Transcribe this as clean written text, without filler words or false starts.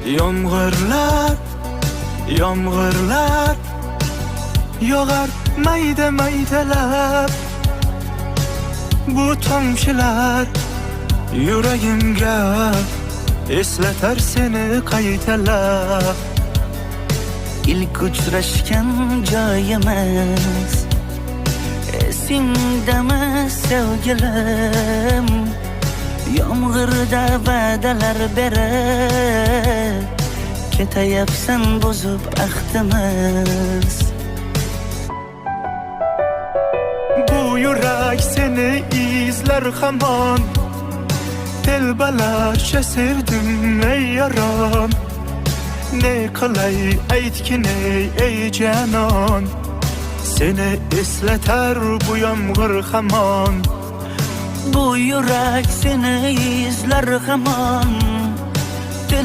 Yomg'irlar, yomg'irlar yog'ar mayda maydalab. Bu tomchilar yuragimga eslatar seni qaytalab. İlk uçraşgan joyimiz esingdami sevgilim? Yomg'irda va'dalar berib ketayapsan buzib ahdimiz. Bu yurak seni izler hamon. Telbalarcha sevdim ey yaron. Ne qilay aytgin ey canon. Seni eslatar bu yomg'ir hamon. Bu yurak seni izlar hamon.